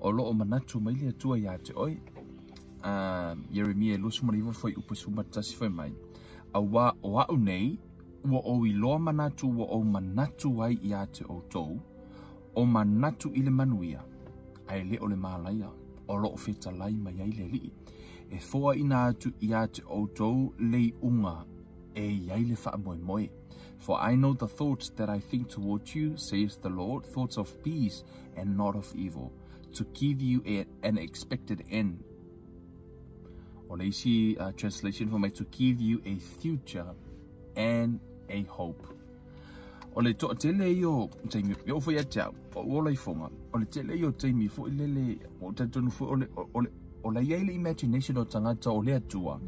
o lo o manatu mai le atua ia te oi. Yeremia lo sumariwa foi upasuma tasi foi mai. Awa o au nei, ua o iloa manatu ua o manatu ai ia te o tou, o manatu i le manuia, ai le o le malaia, o lo o fetalai mai ai le lii. E foa ina atu ia te o tou lei unga, e iai le wha moe moe. For I know the thoughts that I think towards you, says the Lord, thoughts of peace and not of evil, to give you an expected end. Or lazy translation for me, to give you a future and a hope. O le to tele yo taimi yo foi atia o le fonga o le tele yo taimi fo le o tatonu fo o le ile imagination o tangata o le atua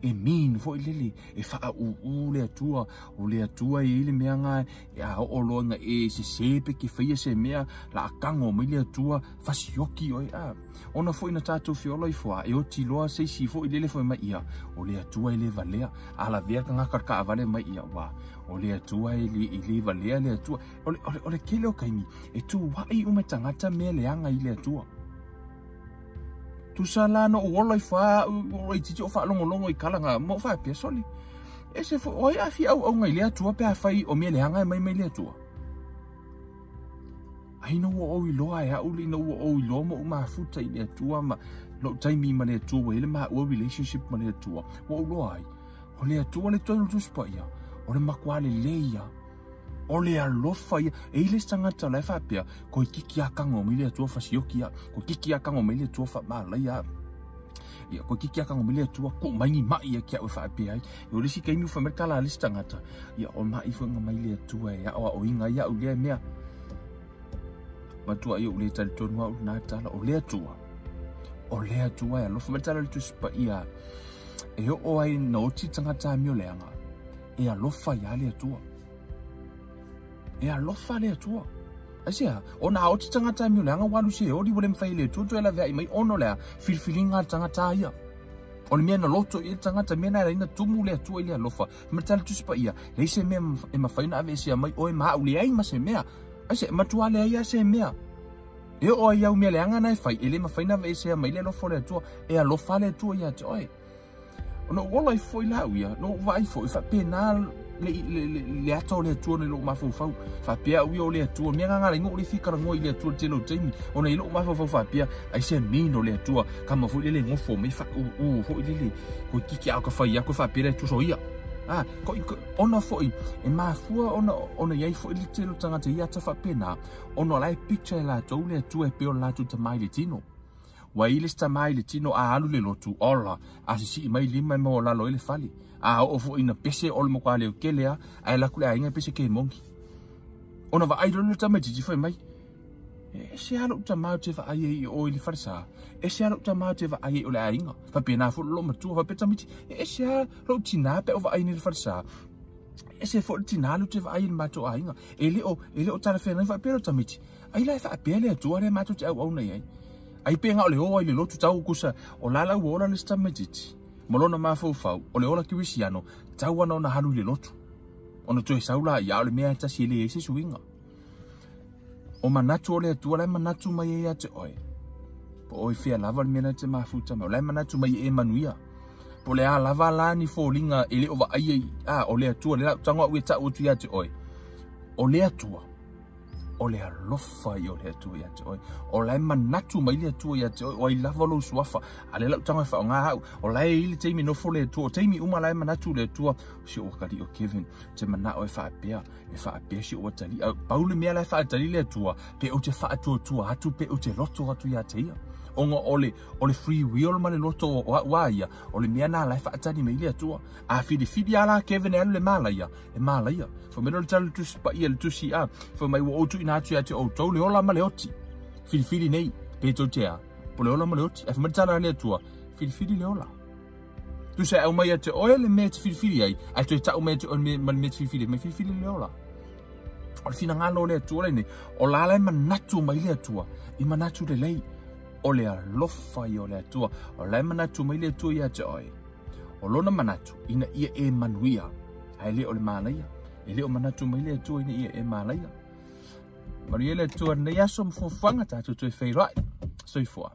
e min fo le e fa u le atua o le atua i le meanga ya o longa e se sepe ki fia se mea la kango mi le atua fasioki o a ona fo ina tatu fiolo i fo e o tiloa se si fo le fo mai ia o le atua i le valea ala vea kanga karka vale mai ia wa o le atua i le valea le atua o le kele o kaimi e tu wai uma tangata me le anga i le atua tu salano o olai fa o i titi o fa longo i kalanga mo fa pe soli e se fo o ia fi au ngai le atua pe fai o me le anga mai le atua ai no o i loa ya uli no o i lo mo ma futa i le atua ma lo taimi ma le atua ele ma o relationship ma le atua o loai o le atua le tonu tu spaia o le makwale leia o le alofa ia e ile tangata lai fa pea ko kiki akango mi le atua fasiokia ko kiki akango mi le atua fa mala ia ko kiki akango mi le atua ko mai mai ia kia o fa pea o le sika imi fa merkala le tangata ia o mai fo mai le atua ia o inga ia o le mea matua ia o le tal tonu au na tala o le atua ia lo fa merkala le tuspa ia e o ai no ti tangata mi o le anga e alofa ia le atua e alofa le atua asia ona o ti tangata mi o le anga walu se o di wole mfai le tutu ela vea mai ono le filfilinga tangata ia o le mea na loto i tangata mea na ina tumu le atua i le alofa matala tuspa ia le se mea e mawhaina ave se mai o e maa ule ai ma se mea asia matua le ai se mea e o ai au mea le anga na fai ele mawhaina ave se mai le alofa le atua e alofa le atua ia te oe ono wola i foi la uia no vai foi fa penal le ato le atua no ma fau fa pia ui o le atua me nga ngo le fika ngo le atua te lo taimi ona i lo ma fau fa pia ai se mino le atua kama foi le ngo fo me fa foi le ko kiki a ka fa ia ko fa pia tu so ia ko ona foi e ma fua ona ia foi le te lo tanga te ia ta fa pena ona lai picture la to le atua e pe o la tu te mai le tino wa ile sta mai le tino a alu le lotu ola asisi mai lima mo la lo ile fali a o fo ina pese o mo kwale o kelea ai la kule ainga pese ke monki ona va ai lo ta mai ji foi mai e se alo ta mai te va ai o ile farsa e se alo ta mai te va ai o le ainga fa pena fo lo mo tu fa peta miti e se alo tina pe o va ai ni farsa e se fo tina lo te va ai ma to ainga ele o ta fe na fa pero ta miti ai la fa pele tu are ma tu te au nei ai penga o le o le lotu tau kusa o lala u ora le stamejiti molona mafau o le ola kiwisiano tau ana ona hanu le lotu ona toe saula ia o le mea tasi ele ese suinga o manatu o le atua lai manatu mai e te oe po oi fea lava le mea te mafuta mai o lai manatu mai e manuia po le a lava la ni fōlinga ele o va ai o le atua le tangwa ue ta utu ia te oe o le atua o le alofa i o le atua ia te oi o lai manatu mai le atua ia te oi o ai lava lo suafa a le lau tanga wha o ngā hau o lai ili teimi nofo le atua o teimi uma lai manatu le atua si o kari o Kevin te mana o e whaapea si o atali paule mea lai whaatali le atua pe o te whaatua hatu pe o te loto hatu ia te ia onga ole free will ma le loto wa ia o le mea nā lai whaatani mai le atua a fidi ala Kevin e le malaia fo meno le talu tu spa ia le tusi fo mai wo otu ina atu ate o tau le ola ma le oti fili nei pe to tea po le ola ma le oti e fo meno tala le atua fili le ola tu se au mai ate oe le me te fili ai ai tu e tau me te o me te fili le ola o le fina ngalo le atua le o la lai manatu mai le atua i manatu le lei o le alofa i o le atua o lai manatu mai le atua ia te oe o lona manatu ina ia e manuia ai le o le malaia e leo manatu mai le atua ina ia e malaia mariele atua nei aso mfofanga tatu tu e whairai 说服啊。